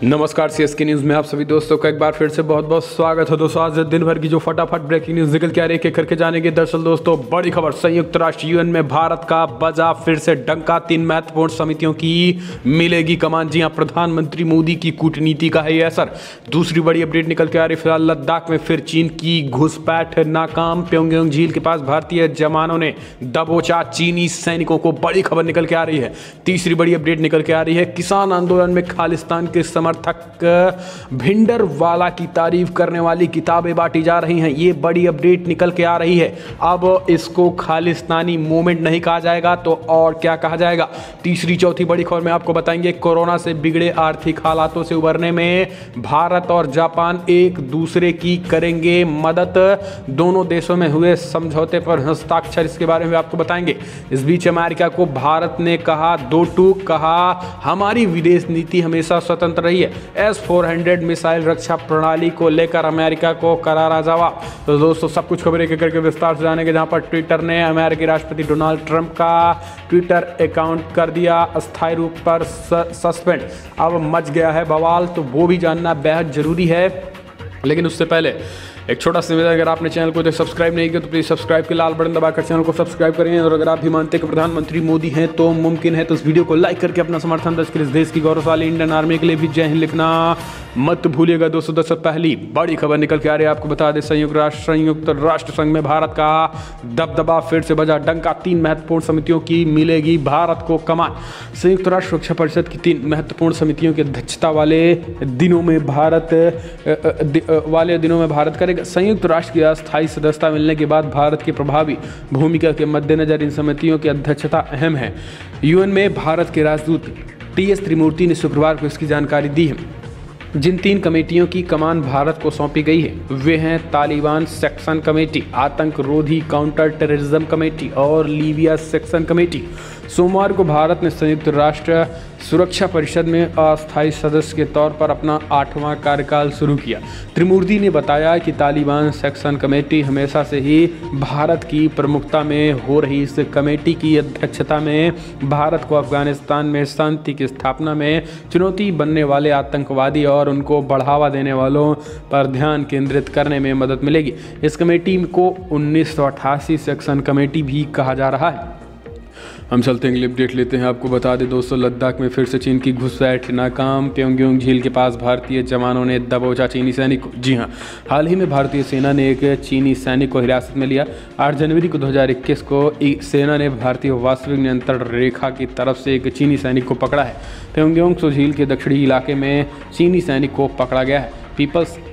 नमस्कार CSK news में आप सभी दोस्तों का एक बार फिर से बहुत बहुत स्वागत है। दोस्तों आज दिन भर की जो फटाफट ब्रेकिंग न्यूज़ निकल के आ रही है करके जानेंगे। दरअसल दोस्तों बड़ी खबर, संयुक्त राष्ट्र यूएन में भारत का बजा फिर से डंका, 3 महत्वपूर्ण समितियों की मिलेगी कमान। जी हाँ, प्रधानमंत्री मोदी की कूटनीति का है ये असर। दूसरी बड़ी अपडेट निकल के आ रही है, फिलहाल लद्दाख में फिर चीन की घुसपैठ नाकाम, प्योंगयांग झील के पास भारतीय जवानों ने दबोचा चीनी सैनिकों को, बड़ी खबर निकल के आ रही है। तीसरी बड़ी अपडेट निकल के आ रही है, किसान आंदोलन में खालिस्तान के समर्थक भिंडरवाला की तारीफ करने वाली किताबें बांटी जा रही हैं। ये बड़ी अपडेट निकल के आ रही है। अब इसको खालिस्तानी मूवमेंट नहीं कहा जाएगा तो और क्या कहा जाएगा। तीसरी चौथी बड़ी खबर में आपको बताएंगे, कोरोना से बिगड़े आर्थिक हालातों से उबरने में भारत और जापान एक दूसरे की करेंगे मदद, दोनों देशों में हुए समझौते पर हस्ताक्षर, इसके बारे में आपको बताएंगे। इस बीच अमेरिका को भारत ने कहा दो टूक, कहा हमारी विदेश नीति हमेशा स्वतंत्र रही है। S-400 मिसाइल रक्षा प्रणाली को लेकर अमेरिका को करारा जवाब। तो दोस्तों सब कुछ खबरें एक करके विस्तार से जानेंगे, जहां पर ट्विटर ने अमेरिकी राष्ट्रपति डोनाल्ड ट्रंप का ट्विटर अकाउंट कर दिया अस्थायी रूप पर सस्पेंड। अब मच गया है बवाल, तो वो भी जानना बेहद जरूरी है। लेकिन उससे पहले एक छोटा सा निवेदन, अगर आपने चैनल को सब्सक्राइब नहीं किया तो प्लीज़ सब्सक्राइब के लाल बटन दबाकर चैनल को सब्सक्राइब करें। और अगर आप भी मानते हैं कि प्रधानमंत्री मोदी हैं तो मुमकिन है, तो इस वीडियो को लाइक करके अपना समर्थन दर्ज करें। इस देश की गौरवशाली इंडियन आर्मी के लिए भी जय हिंद लिखना मत भूलिएगा। दोस्तों दरअसल पहली बड़ी खबर निकल के आ रही है, आपको बता दें, संयुक्त राष्ट्र संघ में भारत का दबदबा फिर से बजा डंका, 3 महत्वपूर्ण समितियों की मिलेगी भारत को कमान। संयुक्त राष्ट्र सुरक्षा परिषद की 3 महत्वपूर्ण समितियों की अध्यक्षता वाले दिनों में भारत करेगा। संयुक्त राष्ट्र की अस्थायी सदस्यता मिलने के बाद भारत की प्रभावी भूमिका के मद्देनजर इन समितियों की अध्यक्षता अहम है। यूएन में भारत के राजदूत टी.एस. त्रिमूर्ति ने शुक्रवार को इसकी जानकारी दी है। जिन 3 कमेटियों की कमान भारत को सौंपी गई है वे हैं तालिबान सेक्शन कमेटी, आतंक रोधी काउंटर टेररिज्म कमेटी और लीबिया सेक्शन कमेटी। सोमवार को भारत ने संयुक्त राष्ट्र सुरक्षा परिषद में अस्थायी सदस्य के तौर पर अपना 8वां कार्यकाल शुरू किया। त्रिमूर्ति ने बताया कि तालिबान सेक्शन कमेटी हमेशा से ही भारत की प्रमुखता में हो रही इस कमेटी की अध्यक्षता में भारत को अफगानिस्तान में शांति की स्थापना में चुनौती बनने वाले आतंकवादी और उनको बढ़ावा देने वालों पर ध्यान केंद्रित करने में मदद मिलेगी। इस कमेटी को 1988 सेक्शन कमेटी भी कहा जा रहा है। हम चलते हैं, अगली अपडेट लेते हैं। आपको बता दें दोस्तों, लद्दाख में फिर से चीन की घुसपैठ नाकाम, प्योंगयांग झील के पास भारतीय जवानों ने दबोचा चीनी सैनिक को। जी हाँ, हाल ही में भारतीय सेना ने एक चीनी सैनिक को हिरासत में लिया। 8 जनवरी को 2021 को सेना ने भारतीय वास्तविक नियंत्रण रेखा की तरफ से एक चीनी सैनिक को पकड़ा है। प्योंगयांग झील के दक्षिणी इलाके में चीनी सैनिक को पकड़ा गया है।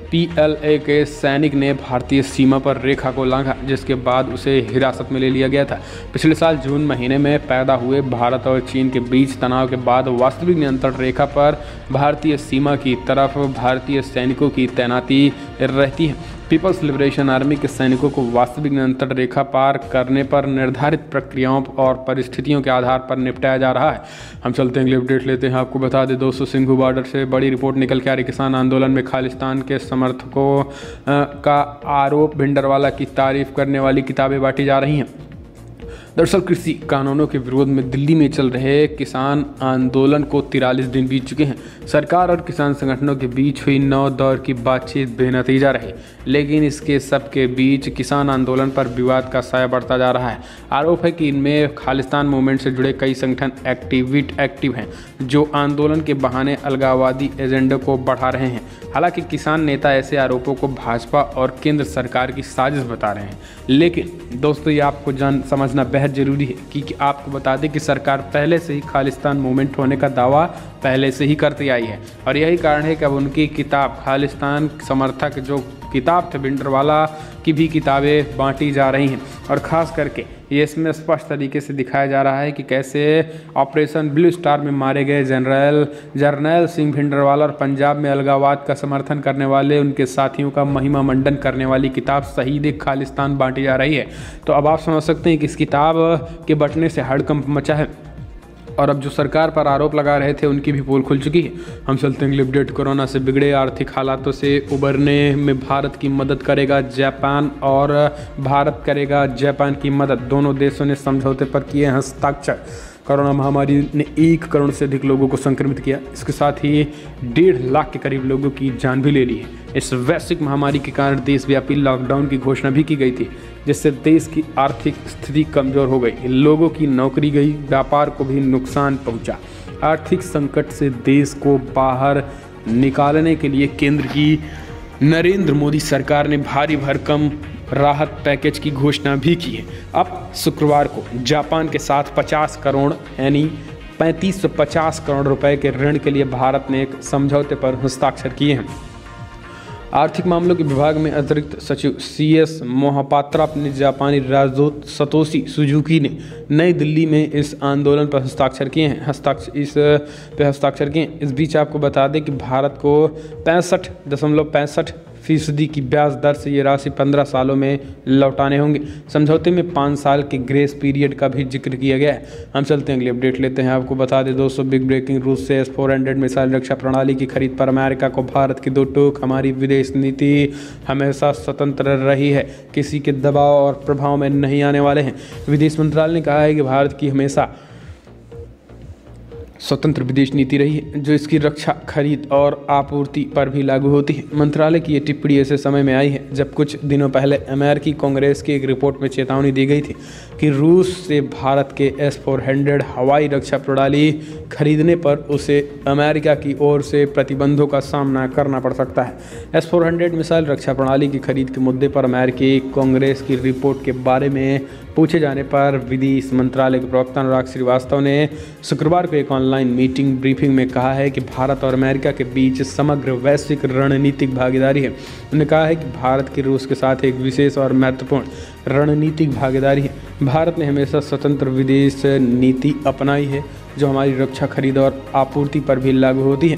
PLA के सैनिक ने भारतीय सीमा पर रेखा को लांघा, जिसके बाद उसे हिरासत में ले लिया गया था। पिछले साल जून महीने में पैदा हुए भारत और चीन के बीच तनाव के बाद वास्तविक नियंत्रण रेखा पर भारतीय सीमा की तरफ भारतीय सैनिकों की तैनाती रहती है। पीपल्स लिबरेशन आर्मी के सैनिकों को वास्तविक नियंत्रण रेखा पार करने पर निर्धारित प्रक्रियाओं और परिस्थितियों के आधार पर निपटाया जा रहा है। हम चलते हैं, अगली अपडेट लेते हैं। आपको बता दें दोस्तों, सिंघू बॉर्डर से बड़ी रिपोर्ट निकल के आ रही, किसान आंदोलन में खालिस्तान के समर्थकों का आरोप, भिंडरवाला की तारीफ करने वाली किताबें बांटी जा रही हैं। दरअसल कृषि कानूनों के विरोध में दिल्ली में चल रहे किसान आंदोलन को 43 दिन बीत चुके हैं। सरकार और किसान संगठनों के बीच हुई 9 दौर की बातचीत बेनतीजा रही, लेकिन इसके सबके बीच किसान आंदोलन पर विवाद का साया बढ़ता जा रहा है। आरोप है कि इनमें खालिस्तान मूवमेंट से जुड़े कई संगठन एक्टिव हैं, जो आंदोलन के बहाने अलगाववादी एजेंडे को बढ़ा रहे हैं। हालांकि किसान नेता ऐसे आरोपों को भाजपा और केंद्र सरकार की साजिश बता रहे हैं। लेकिन दोस्तों ये आपको समझना बेहद जरूरी है कि आपको बता दें कि सरकार पहले से ही खालिस्तान मूवमेंट होने का दावा पहले से ही करती आई है, और यही कारण है कि अब उनकी किताब खालिस्तान समर्थक जो किताब थे भिंडरवाला की भी किताबें बांटी जा रही हैं। और ख़ास करके ये इसमें स्पष्ट तरीके से दिखाया जा रहा है कि कैसे ऑपरेशन ब्लू स्टार में मारे गए जर्नैल सिंह भिंडरवाला और पंजाब में अलगाववाद का समर्थन करने वाले उनके साथियों का महिमा मंडन करने वाली किताब शहीद खालिस्तान बांटी जा रही है। तो अब आप समझ सकते हैं कि इस किताब के बंटने से हड़कंप मचा है, और अब जो सरकार पर आरोप लगा रहे थे उनकी भी पोल खुल चुकी है। हम चलते हैं, अगली अपडेट, कोरोना से बिगड़े आर्थिक हालातों से उबरने में भारत की मदद करेगा जापान, और भारत करेगा जापान की मदद, दोनों देशों ने समझौते पर किए हस्ताक्षर। कोरोना महामारी ने 1 करोड़ से अधिक लोगों को संक्रमित किया। इसके साथ ही 1.5 लाख के करीब लोगों की जान भी ले ली है। इस वैश्विक महामारी के कारण देशव्यापी लॉकडाउन की घोषणा भी की गई थी, जिससे देश की आर्थिक स्थिति कमजोर हो गई, लोगों की नौकरी गई, व्यापार को भी नुकसान पहुंचा। आर्थिक संकट से देश को बाहर निकालने के लिए केंद्र की नरेंद्र मोदी सरकार ने भारी भरकम राहत पैकेज की घोषणा भी की है। अब शुक्रवार को जापान के साथ 50 करोड़ यानी 3550 करोड़ रुपए के ऋण के लिए भारत ने एक समझौते पर हस्ताक्षर किए हैं। आर्थिक मामलों के विभाग में अतिरिक्त सचिव CS मोहपात्रा ने जापानी राजदूत सतोशी सुजुकी ने नई दिल्ली में इस आंदोलन पर हस्ताक्षर किए हैं। इस बीच आपको बता दें कि भारत को 65.65% की ब्याज दर से ये राशि 15 सालों में लौटाने होंगे। समझौते में 5 साल के ग्रेस पीरियड का भी जिक्र किया गया है। हम चलते हैं अगली अपडेट लेते हैं। आपको बता दें दोस्तों, बिग ब्रेकिंग, रूस से S-400 मिसाइल रक्षा प्रणाली की खरीद पर अमेरिका को भारत की 2 टूक। हमारी विदेश नीति हमेशा स्वतंत्र रही है, किसी के दबाव और प्रभाव में नहीं आने वाले हैं। विदेश मंत्रालय ने कहा है कि भारत की हमेशा स्वतंत्र विदेश नीति रही है, जो इसकी रक्षा, खरीद और आपूर्ति पर भी लागू होती है। मंत्रालय की ये टिप्पणी ऐसे समय में आई है जब कुछ दिनों पहले अमेरिकी कांग्रेस की एक रिपोर्ट में चेतावनी दी गई थी कि रूस से भारत के S-400 हवाई रक्षा प्रणाली खरीदने पर उसे अमेरिका की ओर से प्रतिबंधों का सामना करना पड़ सकता है। S-400 मिसाइल रक्षा प्रणाली की खरीद के मुद्दे पर अमेरिकी कांग्रेस की रिपोर्ट के बारे में पूछे जाने पर विदेश मंत्रालय के प्रवक्ता अनुराग श्रीवास्तव ने शुक्रवार को एक ऑनलाइन मीटिंग ब्रीफिंग में कहा है कि भारत और अमेरिका के बीच समग्र वैश्विक रणनीतिक भागीदारी है। उन्होंने कहा है कि भारत की रूस के साथ एक विशेष और महत्वपूर्ण रणनीतिक भागीदारी है। भारत ने हमेशा स्वतंत्र विदेश नीति अपनाई है, जो हमारी रक्षा, खरीद और आपूर्ति पर भी लागू होती है।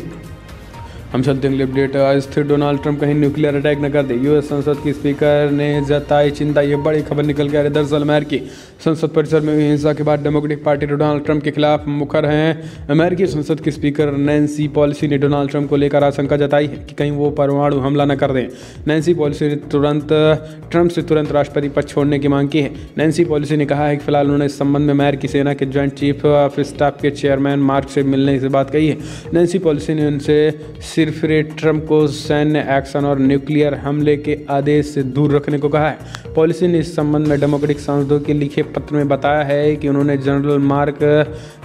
हम चलते हैं अगले अपडेट। स्थिर डोनाल्ड ट्रंप कहीं न्यूक्लियर अटैक न कर दे, यूएस संसद की स्पीकर ने जताई चिंता। ये बड़ी खबर निकल के आ रही है। दरअसल अमेरिकी संसद परिसर में हुई हिंसा के बाद डेमोक्रेटिक पार्टी डोनाल्ड ट्रंप के खिलाफ मुखर हैं। अमेरिकी संसद की स्पीकर नैन्सी पेलोसी ने डोनाल्ड ट्रंप को लेकर आशंका जताई है कि कहीं वो परमाणु हमला न कर दें। नैन्सी पेलोसी ने ट्रंप से तुरंत राष्ट्रपति पद छोड़ने की मांग की है। नैन्सी पेलोसी ने कहा है कि फिलहाल उन्होंने इस संबंध में अमेरिकी सेना के ज्वाइंट चीफ ऑफ स्टाफ के चेयरमैन मार्क से मिलने की बात कही है। नैन्सी पेलोसी ने उनसे सिर्फ ट्रंप को सैन्य एक्शन और न्यूक्लियर हमले के आदेश से दूर रखने को कहा है। पॉलिसी ने इस संबंध में डेमोक्रेटिक सांसदों के लिखे पत्र में बताया है कि उन्होंने जनरल मार्क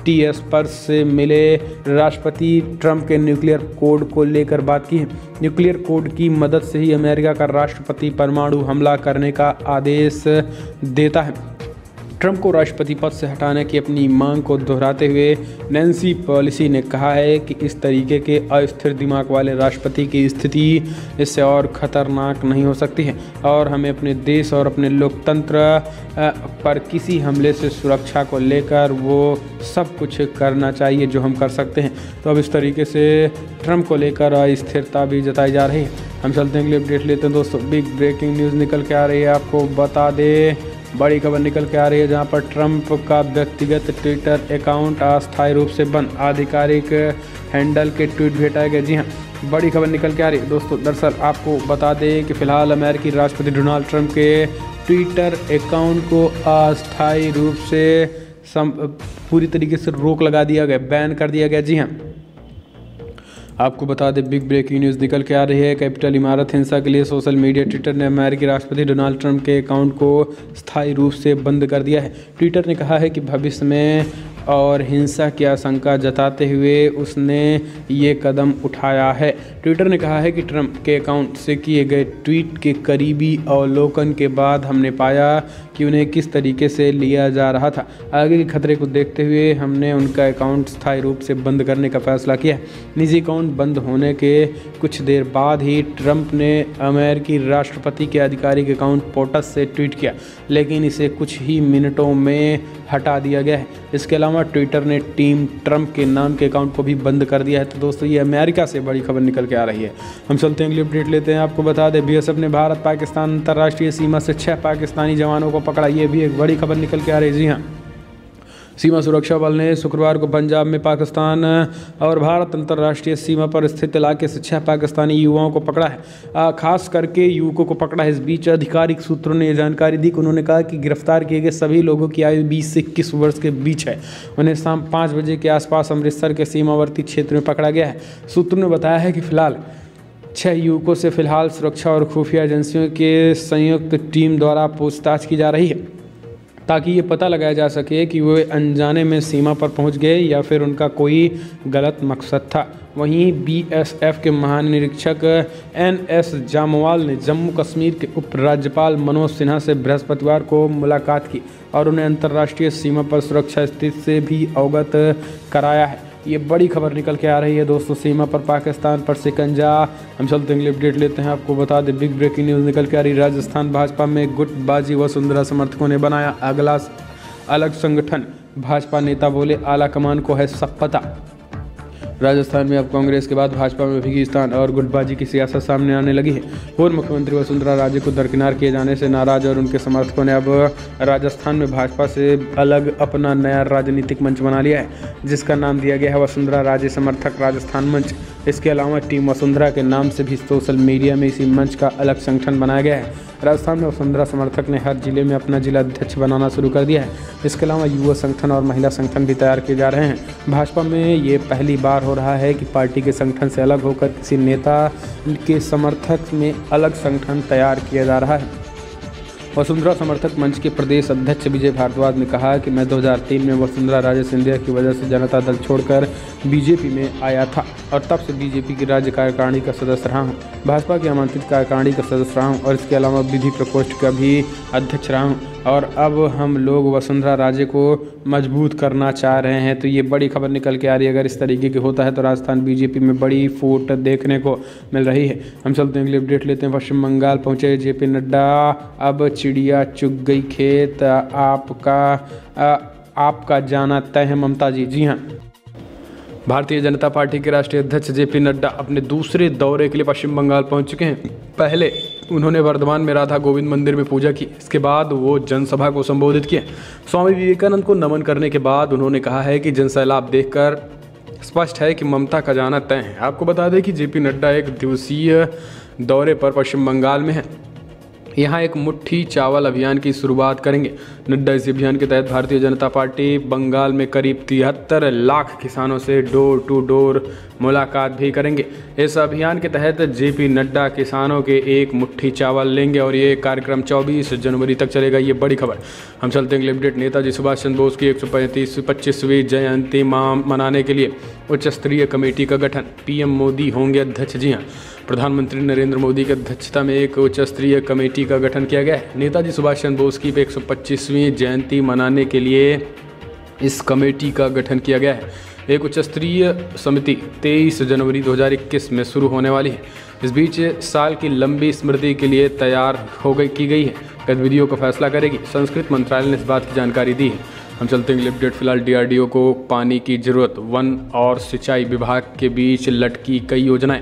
टी एस्पर से मिले राष्ट्रपति ट्रंप के न्यूक्लियर कोड को लेकर बात की है। न्यूक्लियर कोड की मदद से ही अमेरिका का राष्ट्रपति परमाणु हमला करने का आदेश देता है। ट्रंप को राष्ट्रपति पद से हटाने की अपनी मांग को दोहराते हुए नैन्सी पेलोसी ने कहा है कि इस तरीके के अस्थिर दिमाग वाले राष्ट्रपति की स्थिति इससे और खतरनाक नहीं हो सकती है और हमें अपने देश और अपने लोकतंत्र पर किसी हमले से सुरक्षा को लेकर वो सब कुछ करना चाहिए जो हम कर सकते हैं। तो अब इस तरीके से ट्रंप को लेकर अस्थिरता भी जताई जा रही है। हम चलते हैं अगले अपडेट लेते हैं दोस्तों। बिग ब्रेकिंग न्यूज़ निकल के आ रही है, आपको बता दें बड़ी खबर निकल के आ रही है जहां पर ट्रंप का व्यक्तिगत ट्विटर अकाउंट अस्थायी रूप से बंद, आधिकारिक हैंडल के ट्वीट भी हटाए गए। जी हां, बड़ी खबर निकल के आ रही है दोस्तों। दरअसल आपको बता दें कि फिलहाल अमेरिकी राष्ट्रपति डोनाल्ड ट्रंप के ट्विटर अकाउंट को अस्थायी रूप से पूरी तरीके से रोक लगा दिया गया, बैन कर दिया गया। जी हाँ, आपको बता दें बिग ब्रेकिंग न्यूज़ निकल के आ रही है। कैपिटल इमारत हिंसा के लिए सोशल मीडिया ट्विटर ने अमेरिकी राष्ट्रपति डोनाल्ड ट्रंप के अकाउंट को स्थायी रूप से बंद कर दिया है। ट्विटर ने कहा है कि भविष्य में और हिंसा की आशंका जताते हुए उसने ये कदम उठाया है। ट्विटर ने कहा है कि ट्रंप के अकाउंट से किए गए ट्वीट के करीबी अवलोकन के बाद हमने पाया कि उन्हें किस तरीके से लिया जा रहा था। आगे के खतरे को देखते हुए हमने उनका अकाउंट स्थायी रूप से बंद करने का फैसला किया। निजी अकाउंट बंद होने के कुछ देर बाद ही ट्रंप ने अमेरिकी राष्ट्रपति के आधिकारिक अकाउंट पोटस से ट्वीट किया, लेकिन इसे कुछ ही मिनटों में हटा दिया गया है। इसके अलावा ट्विटर ने टीम ट्रंप के नाम के अकाउंट को भी बंद कर दिया है। तो दोस्तों, ये अमेरिका से बड़ी खबर निकल के आ रही है। हम चलते हैं अगली अपडेट लेते हैं। आपको बता दें बीएसएफ ने भारत पाकिस्तान अंतर्राष्ट्रीय सीमा से 6 पाकिस्तानी जवानों को पकड़ा। ये भी एक बड़ी खबर निकल के आ रही है। जी हाँ, सीमा सुरक्षा बल ने शुक्रवार को पंजाब में पाकिस्तान और भारत अंतर्राष्ट्रीय सीमा पर स्थित इलाके से 6 पाकिस्तानी युवाओं को पकड़ा है। खास करके युवकों को पकड़ा है। इस बीच आधिकारिक सूत्रों ने यह जानकारी दी कि उन्होंने कहा कि गिरफ्तार किए गए सभी लोगों की आयु 20 से 21 वर्ष के बीच है। उन्हें शाम 5 बजे के आसपास अमृतसर के सीमावर्ती क्षेत्र में पकड़ा गया है। सूत्रों ने बताया है कि फिलहाल 6 युवकों से फिलहाल सुरक्षा और खुफिया एजेंसियों के संयुक्त टीम द्वारा पूछताछ की जा रही है, ताकि ये पता लगाया जा सके कि वे अनजाने में सीमा पर पहुंच गए या फिर उनका कोई गलत मकसद था। वहीं बीएसएफ के महानिरीक्षक NS जामवाल ने जम्मू कश्मीर के उपराज्यपाल मनोज सिन्हा से बृहस्पतिवार को मुलाकात की और उन्हें अंतर्राष्ट्रीय सीमा पर सुरक्षा स्थिति से भी अवगत कराया है। ये बड़ी खबर निकल के आ रही है दोस्तों, सीमा पर पाकिस्तान पर शिकंजा। हम चलते हैं, अपडेट लेते हैं। आपको बता दें, बिग ब्रेकिंग न्यूज़ निकल के आ रही। राजस्थान भाजपा में गुटबाजी वसुंधरा समर्थकों ने बनाया अगला अलग संगठन। भाजपा नेता बोले, आला कमान को है सब पता। राजस्थान में अब कांग्रेस के बाद भाजपा में भीगिस्तान और गुटबाजी की सियासत सामने आने लगी है। पूर्व मुख्यमंत्री वसुंधरा राजे को दरकिनार किए जाने से नाराज और उनके समर्थकों ने अब राजस्थान में भाजपा से अलग अपना नया राजनीतिक मंच बना लिया है, जिसका नाम दिया गया है वसुंधरा राजे समर्थक राजस्थान मंच। इसके अलावा टीम वसुंधरा के नाम से भी सोशल मीडिया में इसी मंच का अलग संगठन बनाया गया है। राजस्थान में वसुंधरा समर्थक ने हर जिले में अपना जिला अध्यक्ष बनाना शुरू कर दिया है। इसके अलावा युवा संगठन और महिला संगठन भी तैयार किए जा रहे हैं। भाजपा में ये पहली बार हो रहा है कि पार्टी के संगठन से अलग होकर किसी नेता के समर्थक में अलग संगठन तैयार किया जा रहा है। वसुंधरा समर्थक मंच के प्रदेश अध्यक्ष विजय भारद्वाज ने कहा कि मैं 2003 में वसुंधरा राजे सिंधिया की वजह से जनता दल छोड़कर बीजेपी में आया था और तब से बीजेपी की राज्य कार्यकारिणी का सदस्य रहा हूँ। भाजपा की आमंत्रित कार्यकारिणी का सदस्य रहा हूँ और इसके अलावा विधि प्रकोष्ठ का भी अध्यक्ष रहा हूँ और अब हम लोग वसुंधरा राजे को मजबूत करना चाह रहे हैं। तो ये बड़ी खबर निकल के आ रही है। अगर इस तरीके की होता है तो राजस्थान बीजेपी में बड़ी फूट देखने को मिल रही है। हम चलते हैं, अगली अपडेट लेते हैं। पश्चिम बंगाल पहुंचे JP नड्डा, अब चिड़िया चुग गई खेत, आपका जाना तय है ममता जी। जी हाँ, भारतीय जनता पार्टी के राष्ट्रीय अध्यक्ष JP नड्डा अपने दूसरे दौरे के लिए पश्चिम बंगाल पहुंच चुके हैं। पहले उन्होंने वर्धमान में राधा गोविंद मंदिर में पूजा की। इसके बाद वो जनसभा को संबोधित किया। स्वामी विवेकानंद को नमन करने के बाद उन्होंने कहा है कि जनसैलाब देखकर स्पष्ट है कि ममता का जाना तय है। आपको बता दें कि JP नड्डा 1 दिवसीय दौरे पर पश्चिम बंगाल में है। यहाँ एक मुट्ठी चावल अभियान की शुरुआत करेंगे। नड्डा इस अभियान के तहत भारतीय जनता पार्टी बंगाल में करीब 73 लाख किसानों से डोर टू डोर मुलाकात भी करेंगे। इस अभियान के तहत JP नड्डा किसानों के एक मुट्ठी चावल लेंगे और ये कार्यक्रम 24 जनवरी तक चलेगा। ये बड़ी खबर। हम चलते हैं, अपडेट। नेताजी सुभाष चंद्र बोस की 125वीं जयंती मनाने के लिए उच्च स्तरीय कमेटी का गठन। PM मोदी होंगे अध्यक्ष। जी हाँ, प्रधानमंत्री नरेंद्र मोदी की अध्यक्षता में एक उच्च स्तरीय कमेटी का गठन किया गया है। नेताजी सुभाष चंद्र बोस की 125वीं जयंती मनाने के लिए इस कमेटी का गठन किया गया है। एक उच्च स्तरीय समिति 23 जनवरी 2021 में शुरू होने वाली है। इस बीच साल की लंबी स्मृति के लिए तैयार की गई है। गतिविधियों का फैसला करेगी। संस्कृति मंत्रालय ने इस बात की जानकारी दी है। हम चलते हैं, अपडेट। फिलहाल DRDO को पानी की जरूरत। वन और सिंचाई विभाग के बीच लटकी कई योजनाएं।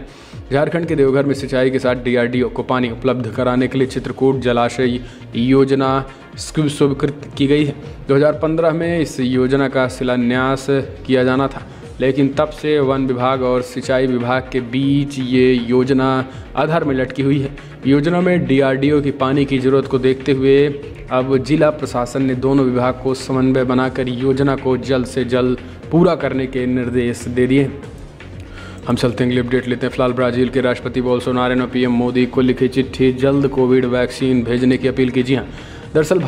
झारखंड के देवघर में सिंचाई के साथ DRDO को पानी उपलब्ध कराने के लिए चित्रकूट जलाशय योजना स्वीकृत की गई है। 2015 में इस योजना का शिलान्यास किया जाना था, लेकिन तब से वन विभाग और सिंचाई विभाग के बीच ये योजना आधार में लटकी हुई है। योजना में DRDO की पानी की जरूरत को देखते हुए अब जिला प्रशासन ने दोनों विभाग को समन्वय बनाकर योजना को जल्द से जल्द पूरा करने के निर्देश दे दिए। हम चलते हैं, अपडेट लेते हैं। फिलहाल ब्राज़ील के राष्ट्रपति बोल्सोनारो ने PM मोदी को लिखी चिट्ठी, जल्द कोविड वैक्सीन भेजने की अपील की। जी हाँ, दरअसल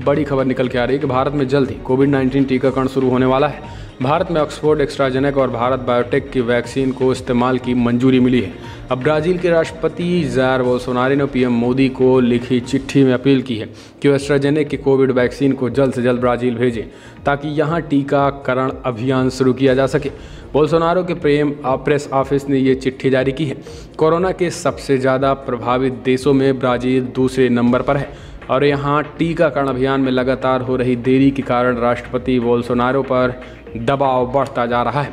बड़ी खबर निकल के आ रही है कि भारत में जल्द ही कोविड-19 टीकाकरण शुरू होने वाला है। भारत में ऑक्सफोर्ड, एस्ट्राजेनेका और भारत बायोटेक की वैक्सीन को इस्तेमाल की मंजूरी मिली है। अब ब्राज़ील के राष्ट्रपति जायर बोल्सोनारो ने PM मोदी को लिखी चिट्ठी में अपील की है कि वो एस्ट्राजेनेका की कोविड वैक्सीन को जल्द से जल्द ब्राज़ील भेजें, ताकि यहाँ टीकाकरण अभियान शुरू किया जा सके। बोल्सोनारो के प्रेस ऑफिस ने ये चिट्ठी जारी की है। कोरोना के सबसे ज़्यादा प्रभावित देशों में ब्राज़ील दूसरे नंबर पर है और यहाँ टीकाकरण अभियान में लगातार हो रही देरी के कारण राष्ट्रपति बोल्सोनारो पर दबाव बढ़ता जा रहा है।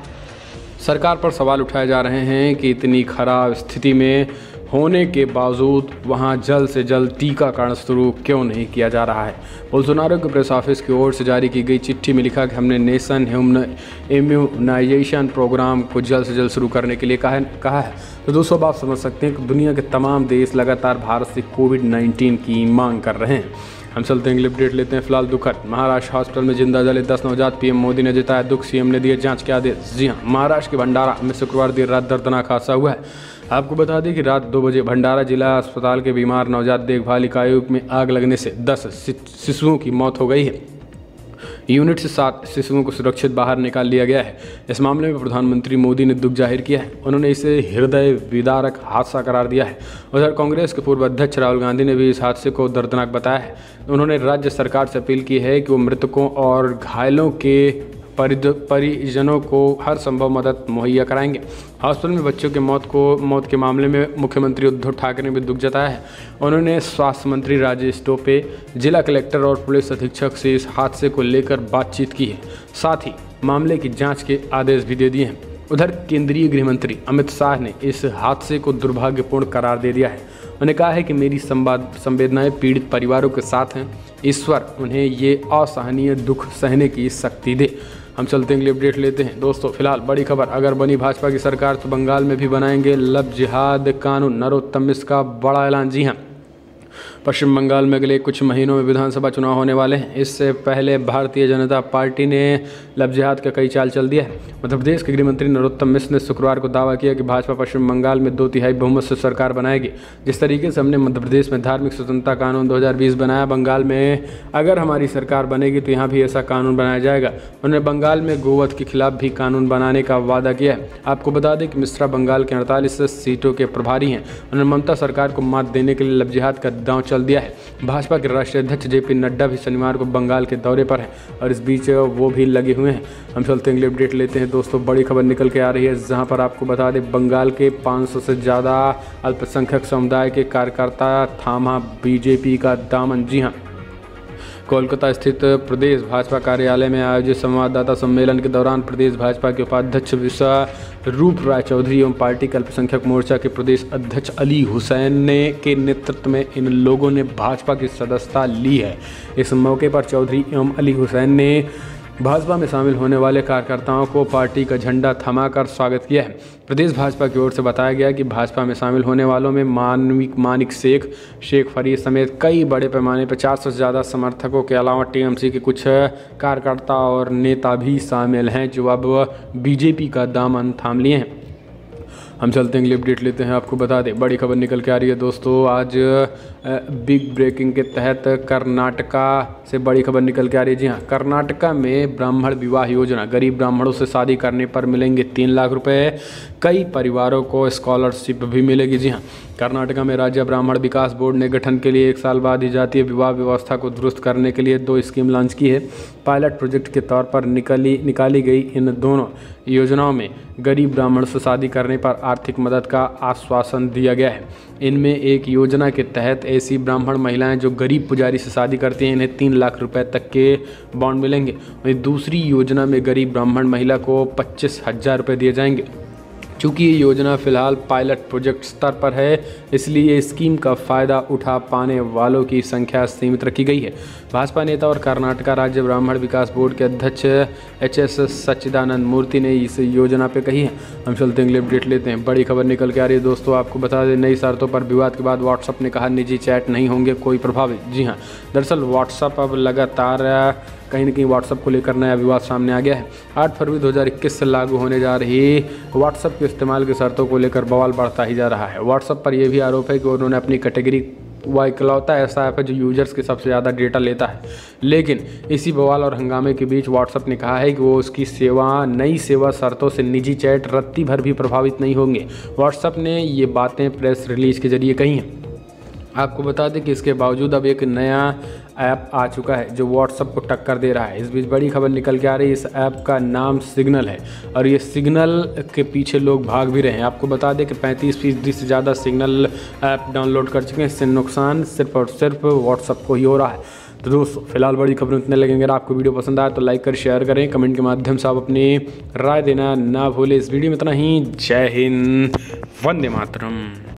सरकार पर सवाल उठाए जा रहे हैं कि इतनी खराब स्थिति में होने के बावजूद वहां जल्द से जल्द टीकाकरण शुरू क्यों नहीं किया जा रहा है। बोल्सोनारो के प्रेस ऑफिस की ओर से जारी की गई चिट्ठी में लिखा कि हमने नेशन इम्यूनाइजेशन प्रोग्राम को जल्द से जल्द शुरू करने के लिए कहा है। तो दोस्तों आप समझ सकते हैं कि दुनिया के तमाम देश लगातार भारत से कोविड-19 की मांग कर रहे हैं। हम चलते हैं अगली अपडेट लेते हैं। फिलहाल दुखद, महाराष्ट्र हॉस्पिटल में जिंदा जले 10 नवजात, पीएम मोदी ने जताया दुख, सीएम ने दिए जांच के आदेश। जी हाँ, महाराष्ट्र के भंडारा में शुक्रवार देर रात दर्दनाक हादसा हुआ है। आपको बता दें कि रात 2 बजे भंडारा जिला अस्पताल के बीमार नवजात देखभाल इकाई में आग लगने से 10 शिशुओं की मौत हो गई है। यूनिट से 7 शिशुओं को सुरक्षित बाहर निकाल लिया गया है। इस मामले में प्रधानमंत्री मोदी ने दुख जाहिर किया है। उन्होंने इसे हृदय विदारक हादसा करार दिया है। उधर कांग्रेस के पूर्व अध्यक्ष राहुल गांधी ने भी इस हादसे को दर्दनाक बताया है। उन्होंने राज्य सरकार से अपील की है कि वो मृतकों और घायलों के परिजनों को हर संभव मदद मुहैया कराएंगे। हॉस्पिटल में बच्चों के मौत के मामले में मुख्यमंत्री उद्धव ठाकरे ने भी दुख जताया है। उन्होंने स्वास्थ्य मंत्री राजेश टोपे, जिला कलेक्टर और पुलिस अधीक्षक से इस हादसे को लेकर बातचीत की है। साथ ही मामले की जांच के आदेश भी दे दिए हैं। उधर केंद्रीय गृह मंत्री अमित शाह ने इस हादसे को दुर्भाग्यपूर्ण करार दे दिया है। उन्होंने कहा है कि मेरी संवेदनाएं पीड़ित परिवारों के साथ हैं। ईश्वर उन्हें ये असहनीय दुख सहने की शक्ति दे। हम चलते हैं, अगली अपडेट लेते हैं। दोस्तों फिलहाल बड़ी खबर, अगर बनी भाजपा की सरकार तो बंगाल में भी बनाएंगे लव जिहाद कानून, नरोत्तम मिश्र का बड़ा ऐलान। जी हाँ, पश्चिम बंगाल में अगले कुछ महीनों में विधानसभा चुनाव होने वाले हैं। इससे पहले भारतीय जनता पार्टी ने लव जिहाद का कई चाल चल दिया है। मध्य प्रदेश के गृह मंत्री नरोत्तम मिश्र ने शुक्रवार को दावा किया कि भाजपा पश्चिम बंगाल में 2/3 बहुमत से सरकार बनाएगी। जिस तरीके से हमने मध्य प्रदेश में धार्मिक स्वतंत्रता कानून 2020 बनाया, बंगाल में अगर हमारी सरकार बनेगी तो यहाँ भी ऐसा कानून बनाया जाएगा। उन्होंने बंगाल में गोवध के खिलाफ भी कानून बनाने का वादा किया है। आपको बता दें कि मिश्रा बंगाल के 48 सीटों के प्रभारी हैं। उन्होंने ममता सरकार को मात देने के लिए लव जिहाद का दांव चल दिया है। भाजपा के राष्ट्रीय अध्यक्ष JP नड्डा भी शनिवार को बंगाल के दौरे पर हैं और इस बीच वो भी लगे हुए हैं। हम चलते हैं, अगली अपडेट लेते हैं। दोस्तों बड़ी खबर निकल के आ रही है, जहां पर आपको बता दें बंगाल के 500 से ज़्यादा अल्पसंख्यक समुदाय के कार्यकर्ता थामा बीजेपी का दामन। जी हाँ, कोलकाता स्थित प्रदेश भाजपा कार्यालय में आयोजित संवाददाता सम्मेलन के दौरान प्रदेश भाजपा के उपाध्यक्ष विश्वरूप राय चौधरी एवं पार्टी के अल्पसंख्यक मोर्चा के प्रदेश अध्यक्ष अली हुसैन के नेतृत्व में इन लोगों ने भाजपा की सदस्यता ली है। इस मौके पर चौधरी एवं अली हुसैन ने भाजपा में शामिल होने वाले कार्यकर्ताओं को पार्टी का झंडा थमाकर स्वागत किया है। प्रदेश भाजपा की ओर से बताया गया कि भाजपा में शामिल होने वालों में मानिक शेख फरीद समेत कई बड़े पैमाने पर 400 से ज़्यादा समर्थकों के अलावा TMC के कुछ कार्यकर्ता और नेता भी शामिल हैं जो अब बीजेपी का दामन थाम लिए हैं। हम चलते हैं, अगली अपडेट लेते हैं। आपको बता दें बड़ी खबर निकल के आ रही है। दोस्तों आज बिग ब्रेकिंग के तहत कर्नाटका से बड़ी खबर निकल के आ रही है। जी हाँ, कर्नाटका में ब्राह्मण विवाह योजना, गरीब ब्राह्मणों से शादी करने पर मिलेंगे 3 लाख रुपए। कई परिवारों को स्कॉलरशिप भी मिलेगी। जी हाँ, कर्नाटका में राज्य ब्राह्मण विकास बोर्ड ने गठन के लिए 1 साल बाद ही जातीय विवाह व्यवस्था को दुरुस्त करने के लिए 2 स्कीम लॉन्च की है। पायलट प्रोजेक्ट के तौर पर निकाली गई इन दोनों योजनाओं में गरीब ब्राह्मण से शादी करने पर आर्थिक मदद का आश्वासन दिया गया है। इनमें एक योजना के तहत ऐसी ब्राह्मण महिलाएं जो गरीब पुजारी से शादी करती हैं इन्हें 3 लाख रुपए तक के बॉन्ड मिलेंगे। वहीं दूसरी योजना में गरीब ब्राह्मण महिला को 25,000 रुपये दिए जाएंगे। चूँकि ये योजना फिलहाल पायलट प्रोजेक्ट स्तर पर है, इसलिए स्कीम का फ़ायदा उठा पाने वालों की संख्या सीमित रखी गई है। भाजपा नेता और कर्नाटका राज्य ब्राह्मण विकास बोर्ड के अध्यक्ष HS सच्चिदानंद मूर्ति ने इस योजना पे कही है। हम चलते हैं, अपडेट लेते हैं। बड़ी खबर निकल के आ रही है। दोस्तों आपको बता दें नई शर्तों पर विवाद के बाद व्हाट्सएप ने कहा निजी चैट नहीं होंगे कोई प्रभावित। जी हाँ, दरअसल व्हाट्सएप अब लगातार कहीं न कहीं व्हाट्सएप को लेकर नया विवाद सामने आ गया है। 8 फरवरी 2021 से लागू होने जा रही व्हाट्सएप के इस्तेमाल की शर्तों को लेकर बवाल बढ़ता ही जा रहा है। व्हाट्सएप पर यह भी आरोप है कि उन्होंने अपनी कैटेगरी वह इकलौता ऐसा ऐप है जो यूजर्स के सबसे ज़्यादा डेटा लेता है। लेकिन इसी बवाल और हंगामे के बीच व्हाट्सएप ने कहा है कि वो उसकी नई सेवा शर्तों से निजी चैट रत्ती भर भी प्रभावित नहीं होंगे। व्हाट्सएप ने ये बातें प्रेस रिलीज के जरिए कही हैं। आपको बता दें कि इसके बावजूद अब एक नया ऐप आ चुका है जो व्हाट्सएप को टक्कर दे रहा है। इस बीच बड़ी खबर निकल के आ रही है, इस ऐप का नाम सिग्नल है और ये सिग्नल के पीछे लोग भाग भी रहे हैं। आपको बता दें कि 35% से ज़्यादा सिग्नल ऐप डाउनलोड कर चुके हैं। इससे नुकसान सिर्फ और सिर्फ व्हाट्सएप को ही हो रहा है। तो दोस्तों फिलहाल बड़ी खबरें इतने लगेंगे। अगर आपको वीडियो पसंद आए तो लाइक कर शेयर करें, कमेंट के माध्यम से आप अपनी राय देना ना भूलें। इस वीडियो में इतना ही। जय हिंद, वंदे मातरम।